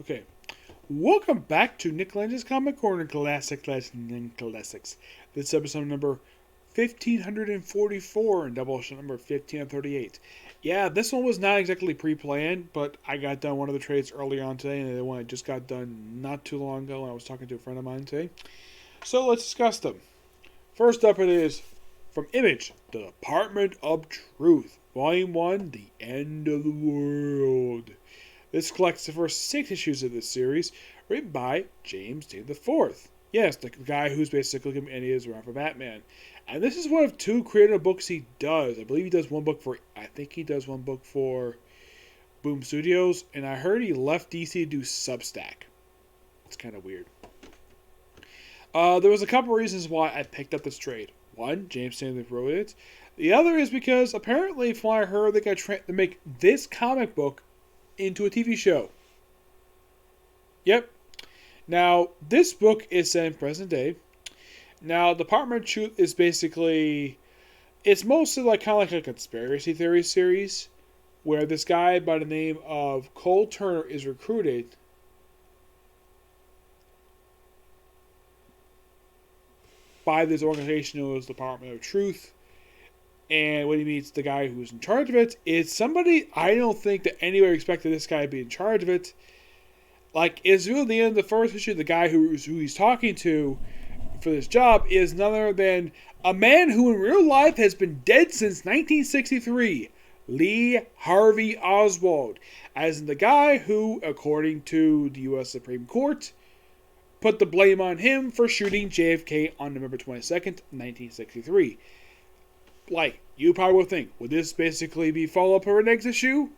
Okay. Welcome back to Nick Lenz's Comic Corner Classic Legends and Classics. This is episode number 1544 and Doubleshot number 1538. Yeah, this one was not exactly pre-planned, but I got done one of the trades early on today, and the one I just got done not too long ago when I was talking to a friend of mine today. So let's discuss them. First up it is from Image, The Department of Truth, Volume 1, The End of the World. This collects the first 6 issues of this series, written by James T. IV. Yes, the guy who's basically given ideas around for Batman. And this is one of 2 creative books he does. I believe he does one book for Boom Studios, and I heard he left DC to do Substack. It's kind of weird. There was a couple reasons why I picked up this trade. One, James T. IV wrote it. The other is because apparently, from what I heard, they got to make this comic book into a TV show. Yep. Now, this book is set in present day. Now, Department of Truth is basically, it's mostly kind of like a conspiracy theory series, where this guy by the name of Cole Turner is recruited by this organization known as Department of Truth. And when he meets the guy who's in charge of it, it's somebody I don't think that anybody expected this guy to be in charge of it. It's really the end of the first issue. The guy who he's talking to for this job is none other than a man who in real life has been dead since 1963, Lee Harvey Oswald, as in the guy who, according to the U.S. Supreme Court, put the blame on him for shooting JFK on November 22nd, 1963. You probably will think, would this basically be follow-up for our next issue?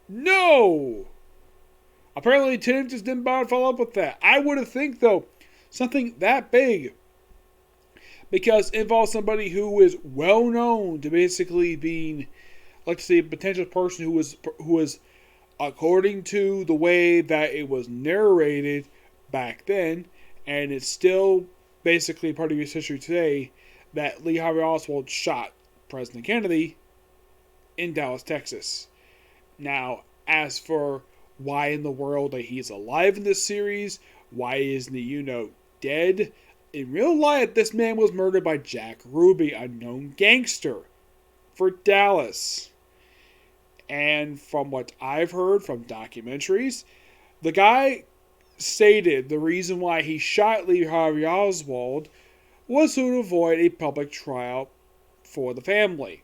No! Apparently, Tim just didn't bother to follow up with that. I would have think, though, something that big, because it involves somebody who is well known to basically being, let's say, a potential person who was, according to the way that it was narrated back then, and it's still basically part of U.S. history today, that Lee Harvey Oswald shot President Kennedy in Dallas, Texas. Now, as for why in the world that he's alive in this series, why isn't he, dead? In real life, this man was murdered by Jack Ruby, a known gangster for Dallas. And from what I've heard from documentaries, the guy stated the reason why he shot Lee Harvey Oswald was to avoid a public trial for the family,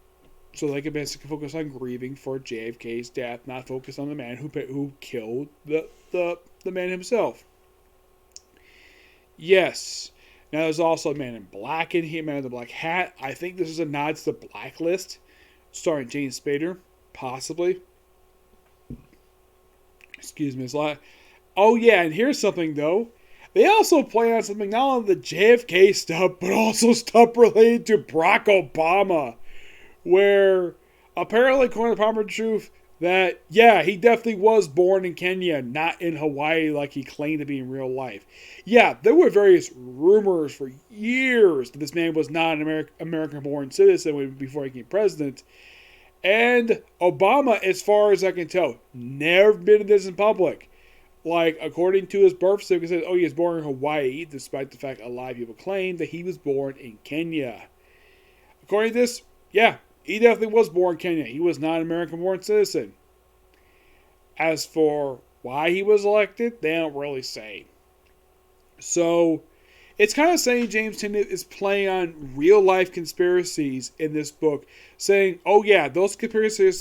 so they could basically focus on grieving for JFK's death, not focus on the man who killed the man himself. Yes. Now there's also a Man in Black in here, Man in the Black Hat. I think this is a nod to the Blacklist, starring James Spader, possibly. Excuse me, it's a lot. Oh yeah, and here's something though. They also play on something not only the JFK stuff, but also stuff related to Barack Obama. Where, apparently, according to Department of Truth, that, yeah, he definitely was born in Kenya, not in Hawaii like he claimed to be in real life. Yeah, there were various rumors for years that this man was not an American-born citizen before he became president. And Obama, as far as I can tell, never admitted this in public. According to his birth certificate, it says, he was born in Hawaii, despite the fact a lot of people claim that he was born in Kenya. According to this, yeah, he definitely was born in Kenya. He was not an American-born citizen. As for why he was elected, they don't really say. So, it's kind of saying James Tynion is playing on real-life conspiracies in this book, saying, oh yeah, those conspiracy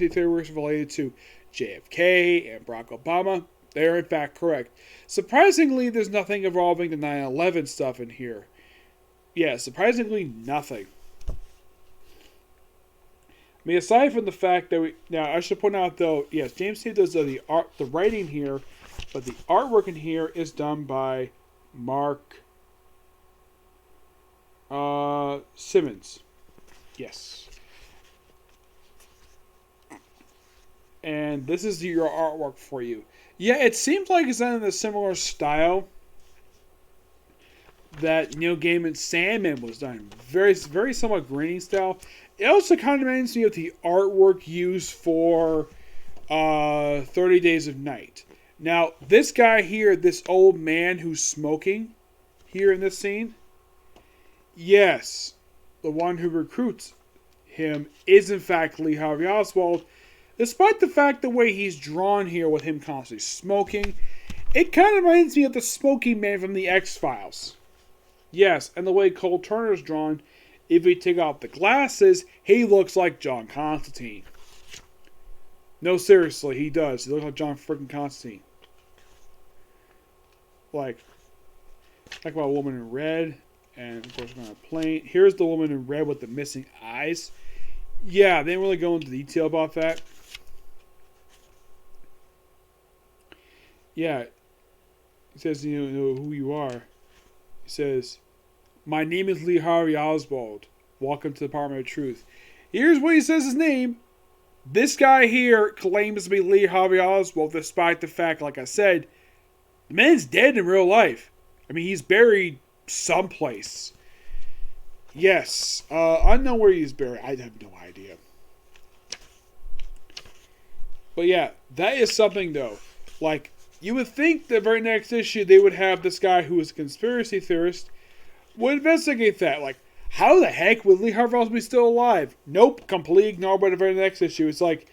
theories related to JFK and Barack Obama, they're in fact correct. Surprisingly, there's nothing involving the 9/11 stuff in here. Yeah, surprisingly nothing. I mean, aside from the fact that now I should point out though, yes, James T does the writing here, but the artwork in here is done by Mark Simmons. Yes. And this is your artwork for you. Yeah, it seems like it's in a similar style that Neil Gaiman's Sandman was done. Very, very somewhat grainy style. It also kind of reminds me of the artwork used for 30 Days of Night. Now, this guy here, this old man who's smoking here in this scene, yes, the one who recruits him is in fact Lee Harvey Oswald, despite the fact the way he's drawn here with him constantly smoking. It kind of reminds me of the smoking man from the X-Files. Yes, and the way Cole Turner's drawn, if we take off the glasses, he looks like John Constantine. No, seriously, he does. He looks like John freaking Constantine. Like about a woman in red, and of course we're going to plane. Here's the woman in red with the missing eyes. Yeah, they didn't really go into detail about that. Yeah, he says, you know who you are. He says, my name is Lee Harvey Oswald. Welcome to the Department of Truth. Here's what he says his name. This guy here claims to be Lee Harvey Oswald, despite the fact, like I said, the man's dead in real life. I mean, he's buried someplace. Yes. I know where he's buried. I have no idea. But yeah, that is something, though. Like, you would think the very next issue they would have this guy who is a conspiracy theorist would investigate that. Like, how the heck would Lee Harvey Oswald be still alive? Nope, completely ignored by the very next issue. It's like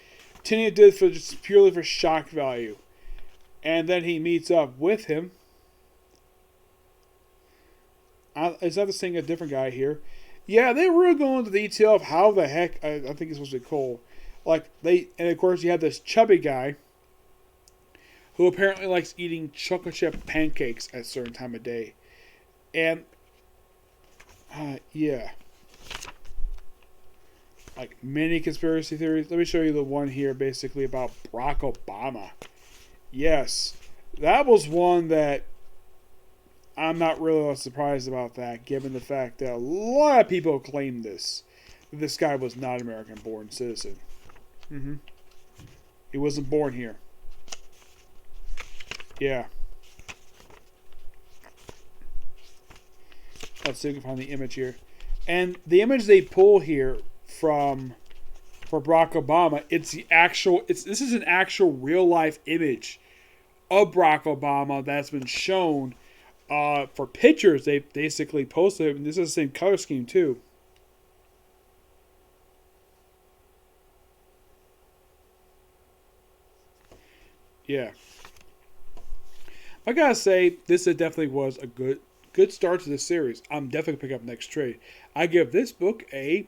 Tinian did for just purely for shock value. And then he meets up with him. It's not the same, a different guy here. Yeah, they were going into detail of how the heck, I think it's supposed to be Cole. Like, and of course you have this chubby guy who apparently likes eating chocolate chip pancakes at a certain time of day. And, yeah. Like, many conspiracy theories. Let me show you the one here, basically, about Barack Obama. Yes. That was one that I'm not really surprised about that, given the fact that a lot of people claim this. That this guy was not an American-born citizen. He wasn't born here. Yeah. Let's see if we can find the image here. And the image they pull here for Barack Obama, it's the actual, this is an actual real life image of Barack Obama that's been shown for pictures. They basically posted it. This is the same color scheme too. Yeah. I gotta say, this definitely was a good start to the series. I'm definitely going to pick up next trade. I give this book a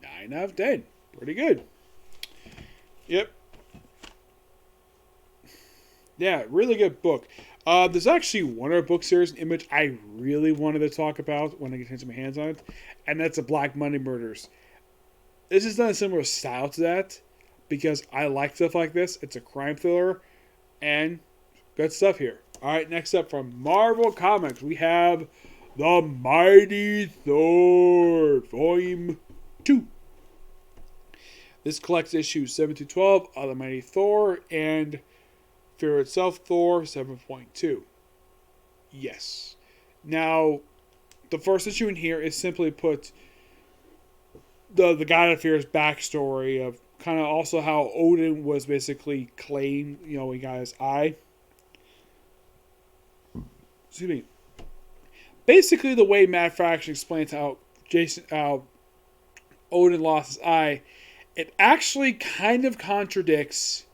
9 out of 10. Pretty good. Yep. Yeah, really good book. There's actually one other book series and image I really wanted to talk about when I get my hands on it, and that's the Black Monday Murders. This is not a similar style to that, because I like stuff like this. It's a crime thriller, and good stuff here. Alright, next up from Marvel Comics, we have the Mighty Thor, Volume 2. This collects issues 7 to 12 of the Mighty Thor and Fear Itself Thor 7.2. Yes. Now, the first issue in here is simply put the God of Fear's backstory of kind of also how Odin was basically claimed, he got his eye. Excuse me. Basically, the way Matt Fraction explains how Odin lost his eye, it actually kind of contradicts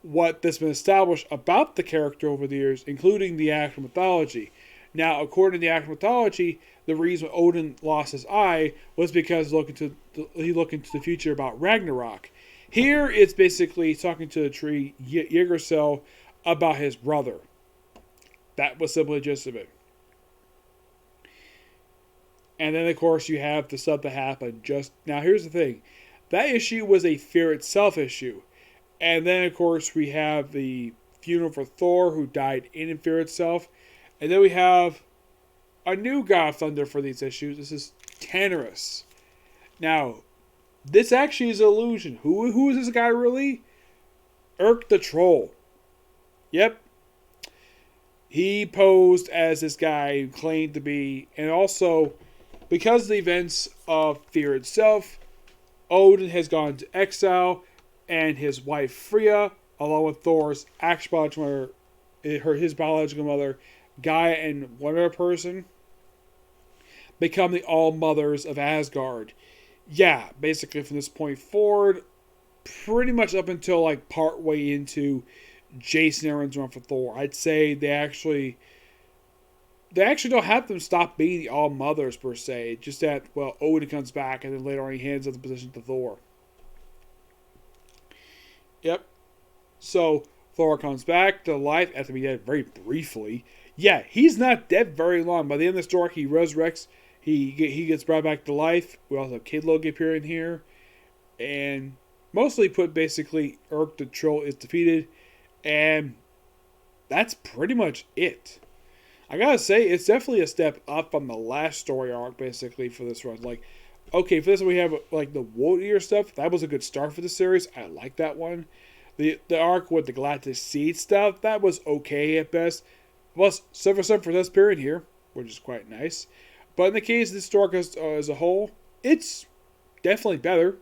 what has been established about the character over the years, including the actual mythology. Now, according to the actual mythology, the reason Odin lost his eye was because he looked into the future about Ragnarok. Here, it's basically talking to the tree Yggdrasil about his brother. That was simply the gist of it. And then, of course, you have the stuff that happened just... Now, here's the thing. That issue was a Fear Itself issue. And then, of course, we have the funeral for Thor, who died in Fear Itself. And then we have a new God of Thunder for these issues. This is Tannerus. Now, this actually is an illusion. Who is this guy really? Urk the Troll. Yep. He posed as this guy who claimed to be, and also, because of the events of Fear Itself, Odin has gone to exile, and his wife Freya, along with Thor's actual biological mother, his biological mother, Gaia, and one other person, become the All Mothers of Asgard. Yeah, basically from this point forward, pretty much up until like part way into Jason Aaron's run for Thor, I'd say they actually don't have them stop being the All Mothers per se. Just that, well, Odin comes back and then later on he hands up the position to Thor. Yep. So Thor comes back to life after being dead very briefly. Yeah, he's not dead very long. By the end of the story, he resurrects. He gets brought back to life. We also have Kid Loki appearing here. And mostly put basically Urk the Troll is defeated. And that's pretty much it. I gotta say, it's definitely a step up from the last story arc, basically, for this run. Like, okay, for this one we have, like, the Wood Eater stuff. That was a good start for the series. I like that one. The arc with the Galactic Seed stuff, that was okay at best. Plus, Silver Sun for this period here, which is quite nice. But in the case of this story as a whole, it's definitely better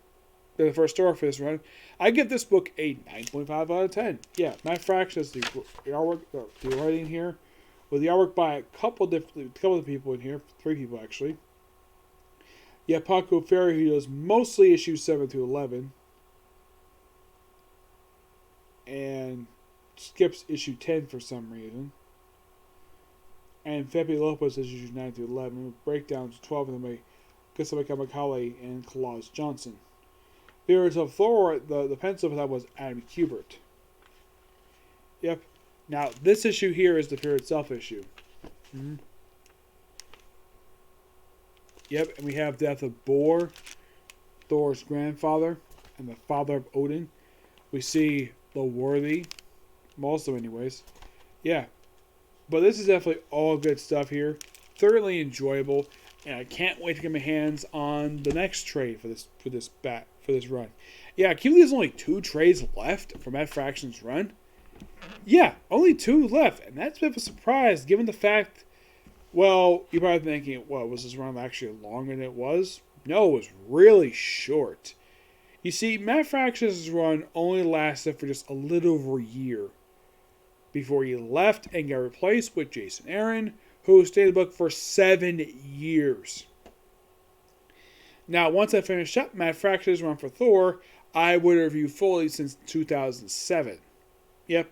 than the first story for this run. I give this book a 9.5 out of 10. Yeah, Matt Fraction is the artwork, the writing here. With the artwork by a couple of people in here, 3 people actually. Yeah, Paco Ferry, who does mostly issues 7 through 11. And skips issue 10 for some reason. And Felipe Lopez is issues 9 through 11, with breakdowns 12 of them by Gustavo Kamakawa and Klaus Johnson. The artist of Thor, the pencil for that was Adam Kubert. Yep. Now, this issue here is the Fear Itself issue. Mm-hmm. Yep, and we have Death of Bor, Thor's grandfather, and the father of Odin. We see the Worthy, also anyways. Yeah, but this is definitely all good stuff here. Thoroughly enjoyable, and I can't wait to get my hands on the next trade for this run. Yeah, I keep there's only 2 trades left for Matt Fraction's run. Yeah, only 2 left, and that's a bit of a surprise given the fact, well, you're probably thinking, well, was this run actually longer than it was? No, it was really short. You see, Matt Fraction's run only lasted for just a little over a year before he left and got replaced with Jason Aaron, who stayed in the book for 7 years. Now, once I finished up Matt Fraction's run for Thor, I would review fully since 2007. Yep.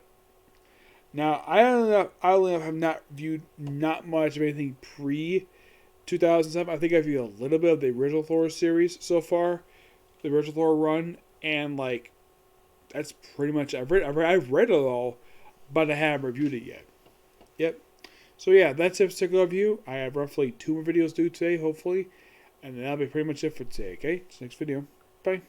Now, I have not viewed not much of anything pre-2007. I think I've viewed a little bit of the original Thor series so far. The original Thor run. And, like, that's pretty much... I've read it all, but I haven't reviewed it yet. Yep. So, yeah, that's a particular review. I have roughly 2 more videos due today, hopefully. And that'll be pretty much it for today, okay? See you next video. Bye.